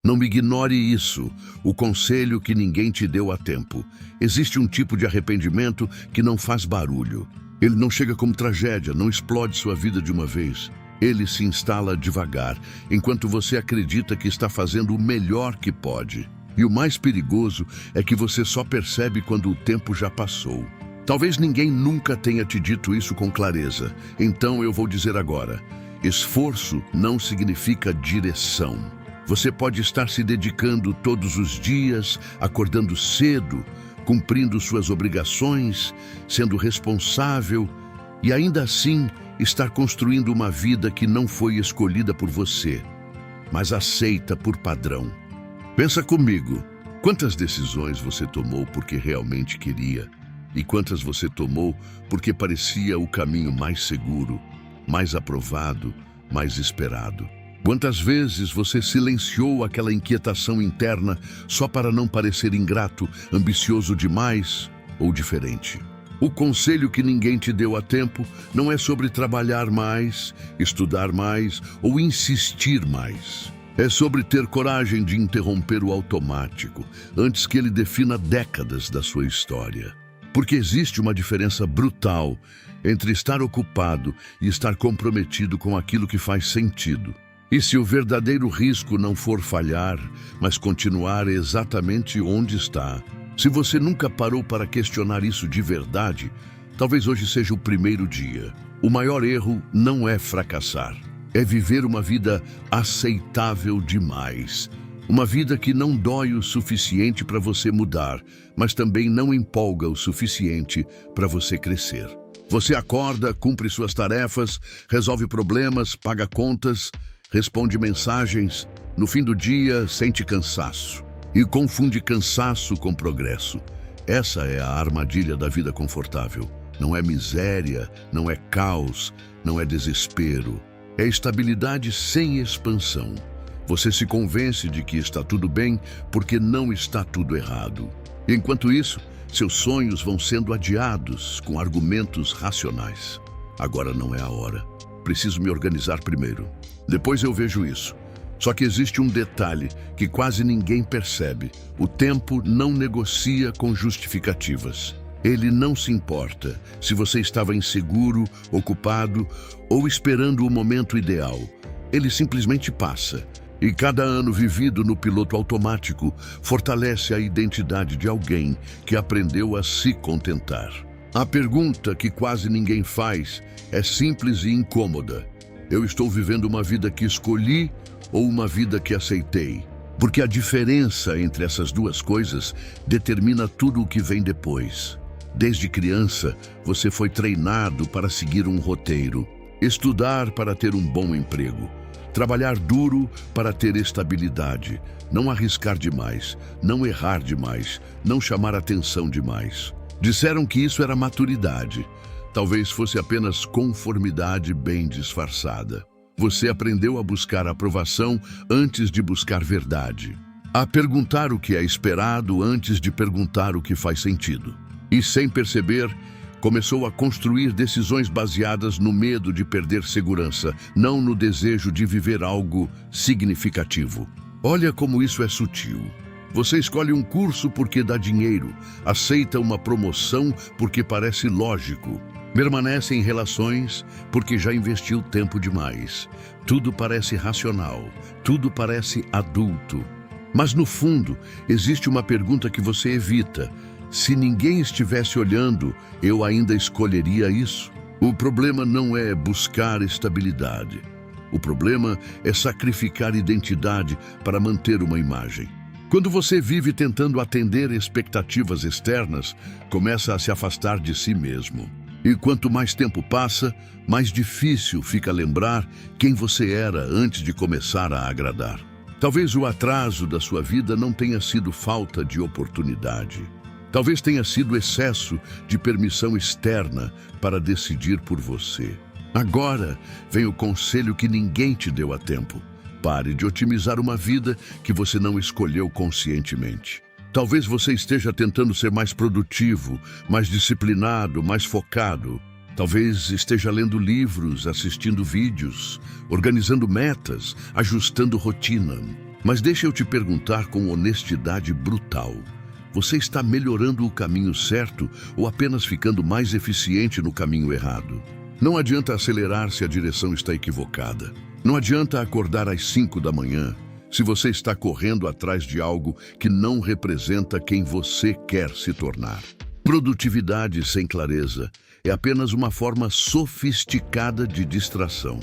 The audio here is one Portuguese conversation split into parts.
Não ignore isso, o conselho que ninguém te deu a tempo. Existe um tipo de arrependimento que não faz barulho. Ele não chega como tragédia, não explode sua vida de uma vez. Ele se instala devagar, enquanto você acredita que está fazendo o melhor que pode. E o mais perigoso é que você só percebe quando o tempo já passou. Talvez ninguém nunca tenha te dito isso com clareza, então eu vou dizer agora. Esforço não significa direção. Você pode estar se dedicando todos os dias, acordando cedo, cumprindo suas obrigações, sendo responsável e ainda assim estar construindo uma vida que não foi escolhida por você, mas aceita por padrão. Pensa comigo, quantas decisões você tomou porque realmente queria e quantas você tomou porque parecia o caminho mais seguro, mais aprovado, mais esperado? Quantas vezes você silenciou aquela inquietação interna só para não parecer ingrato, ambicioso demais ou diferente? O conselho que ninguém te deu a tempo não é sobre trabalhar mais, estudar mais ou insistir mais. É sobre ter coragem de interromper o automático antes que ele defina décadas da sua história. Porque existe uma diferença brutal entre estar ocupado e estar comprometido com aquilo que faz sentido. E se o verdadeiro risco não for falhar, mas continuar exatamente onde está? Se você nunca parou para questionar isso de verdade, talvez hoje seja o primeiro dia. O maior erro não é fracassar, é viver uma vida aceitável demais. Uma vida que não dói o suficiente para você mudar, mas também não empolga o suficiente para você crescer. Você acorda, cumpre suas tarefas, resolve problemas, paga contas, responde mensagens, no fim do dia sente cansaço e confunde cansaço com progresso. Essa é a armadilha da vida confortável. Não é miséria, não é caos, não é desespero. É estabilidade sem expansão. Você se convence de que está tudo bem porque não está tudo errado. Enquanto isso, seus sonhos vão sendo adiados com argumentos racionais. Agora não é a hora. Preciso me organizar primeiro. Depois eu vejo isso. Só que existe um detalhe que quase ninguém percebe. O tempo não negocia com justificativas. Ele não se importa se você estava inseguro, ocupado ou esperando o momento ideal. Ele simplesmente passa. E cada ano vivido no piloto automático fortalece a identidade de alguém que aprendeu a se contentar. A pergunta que quase ninguém faz é simples e incômoda. Eu estou vivendo uma vida que escolhi ou uma vida que aceitei? Porque a diferença entre essas duas coisas determina tudo o que vem depois. Desde criança, você foi treinado para seguir um roteiro, estudar para ter um bom emprego, trabalhar duro para ter estabilidade, não arriscar demais, não errar demais, não chamar atenção demais. Disseram que isso era maturidade. Talvez fosse apenas conformidade bem disfarçada. Você aprendeu a buscar aprovação antes de buscar verdade. A perguntar o que é esperado antes de perguntar o que faz sentido. E sem perceber, começou a construir decisões baseadas no medo de perder segurança, não no desejo de viver algo significativo. Olha como isso é sutil. Você escolhe um curso porque dá dinheiro, aceita uma promoção porque parece lógico, permanece em relações porque já investiu tempo demais. Tudo parece racional, tudo parece adulto. Mas no fundo, existe uma pergunta que você evita. Se ninguém estivesse olhando, eu ainda escolheria isso? O problema não é buscar estabilidade. O problema é sacrificar identidade para manter uma imagem. Quando você vive tentando atender expectativas externas, começa a se afastar de si mesmo. E quanto mais tempo passa, mais difícil fica lembrar quem você era antes de começar a agradar. Talvez o atraso da sua vida não tenha sido falta de oportunidade. Talvez tenha sido excesso de permissão externa para decidir por você. Agora vem o conselho que ninguém te deu a tempo. Pare de otimizar uma vida que você não escolheu conscientemente. Talvez você esteja tentando ser mais produtivo, mais disciplinado, mais focado. Talvez esteja lendo livros, assistindo vídeos, organizando metas, ajustando rotina. Mas deixa eu te perguntar com honestidade brutal. Você está melhorando o caminho certo ou apenas ficando mais eficiente no caminho errado? Não adianta acelerar se a direção está equivocada. Não adianta acordar às 5 da manhã se você está correndo atrás de algo que não representa quem você quer se tornar. Produtividade sem clareza é apenas uma forma sofisticada de distração.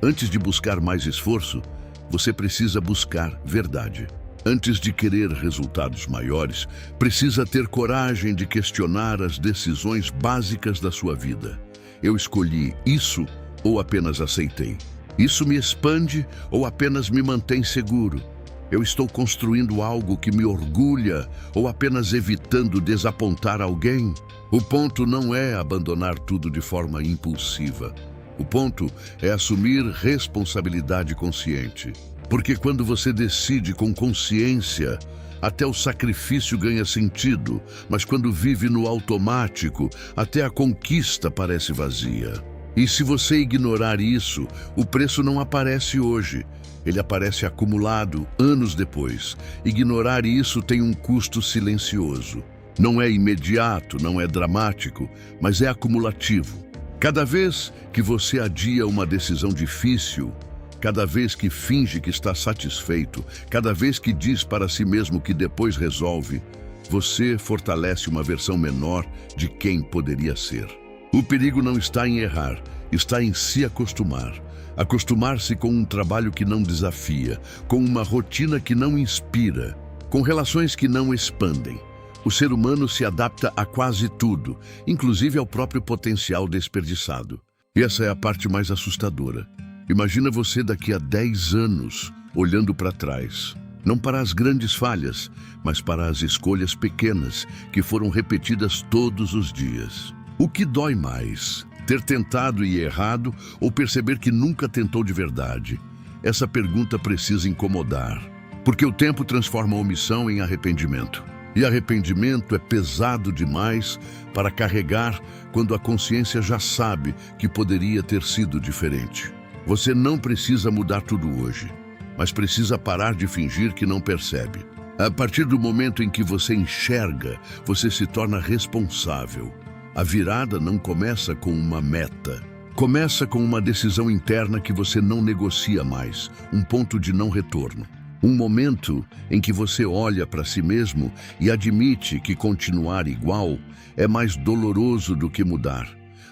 Antes de buscar mais esforço, você precisa buscar verdade. Antes de querer resultados maiores, precisa ter coragem de questionar as decisões básicas da sua vida. Eu escolhi isso ou apenas aceitei? Isso me expande ou apenas me mantém seguro? Eu estou construindo algo que me orgulha ou apenas evitando desapontar alguém? O ponto não é abandonar tudo de forma impulsiva. O ponto é assumir responsabilidade consciente. Porque quando você decide com consciência, até o sacrifício ganha sentido, mas quando vive no automático, até a conquista parece vazia. E se você ignorar isso, o preço não aparece hoje. Ele aparece acumulado anos depois. Ignorar isso tem um custo silencioso. Não é imediato, não é dramático, mas é acumulativo. Cada vez que você adia uma decisão difícil, cada vez que finge que está satisfeito, cada vez que diz para si mesmo que depois resolve, você fortalece uma versão menor de quem poderia ser. O perigo não está em errar, está em se acostumar. Acostumar-se com um trabalho que não desafia, com uma rotina que não inspira, com relações que não expandem. O ser humano se adapta a quase tudo, inclusive ao próprio potencial desperdiçado. E essa é a parte mais assustadora. Imagina você daqui a 10 anos, olhando para trás. Não para as grandes falhas, mas para as escolhas pequenas que foram repetidas todos os dias. O que dói mais? Ter tentado e errado ou perceber que nunca tentou de verdade? Essa pergunta precisa incomodar, porque o tempo transforma a omissão em arrependimento. E arrependimento é pesado demais para carregar quando a consciência já sabe que poderia ter sido diferente. Você não precisa mudar tudo hoje, mas precisa parar de fingir que não percebe. A partir do momento em que você enxerga, você se torna responsável. A virada não começa com uma meta. Começa com uma decisão interna que você não negocia mais, um ponto de não retorno. Um momento em que você olha para si mesmo e admite que continuar igual é mais doloroso do que mudar.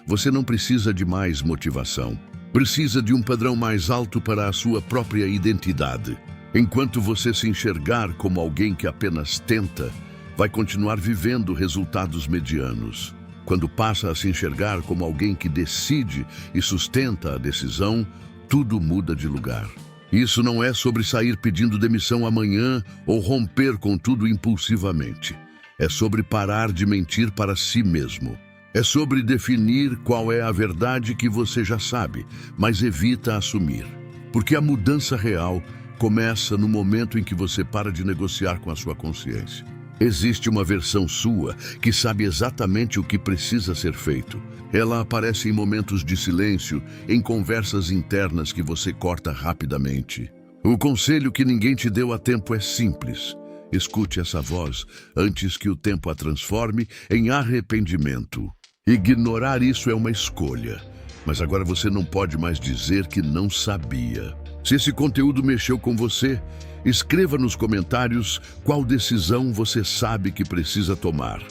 Você não precisa de mais motivação. Precisa de um padrão mais alto para a sua própria identidade. Enquanto você se enxergar como alguém que apenas tenta, vai continuar vivendo resultados medianos. Quando passa a se enxergar como alguém que decide e sustenta a decisão, tudo muda de lugar. Isso não é sobre sair pedindo demissão amanhã ou romper com tudo impulsivamente. É sobre parar de mentir para si mesmo. É sobre definir qual é a verdade que você já sabe, mas evita assumir. Porque a mudança real começa no momento em que você para de negociar com a sua consciência. Existe uma versão sua que sabe exatamente o que precisa ser feito. Ela aparece em momentos de silêncio, em conversas internas que você corta rapidamente. O conselho que ninguém te deu a tempo é simples. Escute essa voz antes que o tempo a transforme em arrependimento. Ignorar isso é uma escolha, mas agora você não pode mais dizer que não sabia. Se esse conteúdo mexeu com você, escreva nos comentários qual decisão você sabe que precisa tomar.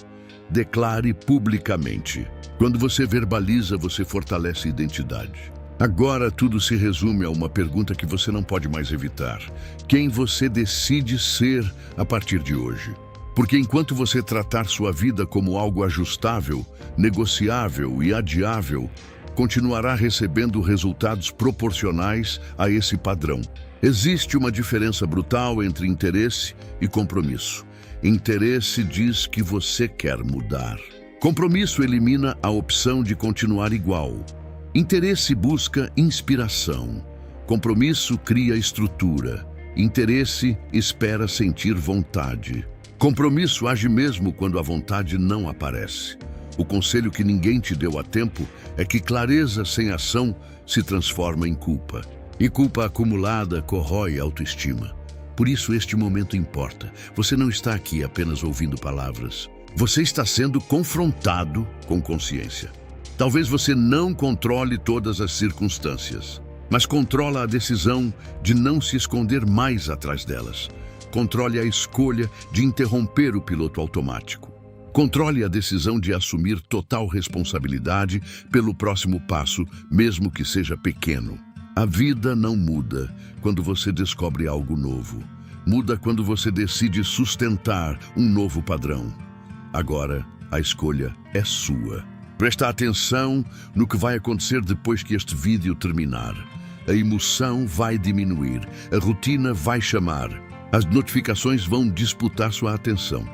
Declare publicamente. Quando você verbaliza, você fortalece a identidade. Agora tudo se resume a uma pergunta que você não pode mais evitar. Quem você decide ser a partir de hoje? Porque enquanto você tratar sua vida como algo ajustável, negociável e adiável, continuará recebendo resultados proporcionais a esse padrão. Existe uma diferença brutal entre interesse e compromisso. Interesse diz que você quer mudar. Compromisso elimina a opção de continuar igual. Interesse busca inspiração. Compromisso cria estrutura. Interesse espera sentir vontade. Compromisso age mesmo quando a vontade não aparece. O conselho que ninguém te deu a tempo é que clareza sem ação se transforma em culpa. E culpa acumulada corrói a autoestima. Por isso este momento importa. Você não está aqui apenas ouvindo palavras. Você está sendo confrontado com consciência. Talvez você não controle todas as circunstâncias, mas controla a decisão de não se esconder mais atrás delas. Controle a escolha de interromper o piloto automático. Controle a decisão de assumir total responsabilidade pelo próximo passo, mesmo que seja pequeno. A vida não muda quando você descobre algo novo. Muda quando você decide sustentar um novo padrão. Agora, a escolha é sua. Presta atenção no que vai acontecer depois que este vídeo terminar. A emoção vai diminuir, a rotina vai chamar, as notificações vão disputar sua atenção.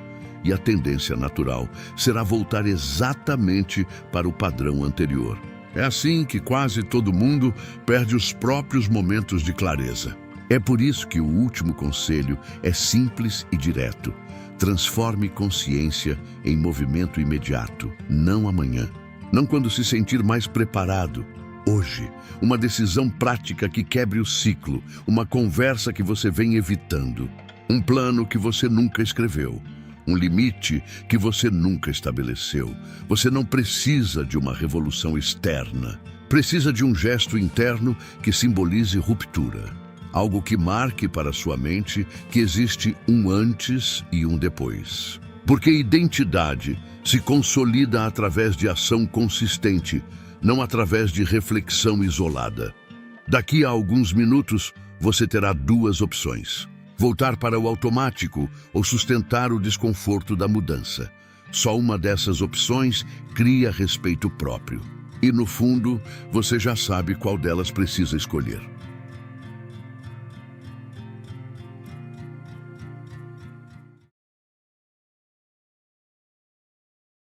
E a tendência natural será voltar exatamente para o padrão anterior. É assim que quase todo mundo perde os próprios momentos de clareza. É por isso que o último conselho é simples e direto. Transforme consciência em movimento imediato, não amanhã. Não quando se sentir mais preparado. Hoje, uma decisão prática que quebre o ciclo, uma conversa que você vem evitando, um plano que você nunca escreveu, um limite que você nunca estabeleceu. Você não precisa de uma revolução externa. Precisa de um gesto interno que simbolize ruptura. Algo que marque para sua mente que existe um antes e um depois. Porque identidade se consolida através de ação consistente, não através de reflexão isolada. Daqui a alguns minutos, você terá duas opções: voltar para o automático ou sustentar o desconforto da mudança. Só uma dessas opções cria respeito próprio. E no fundo, você já sabe qual delas precisa escolher.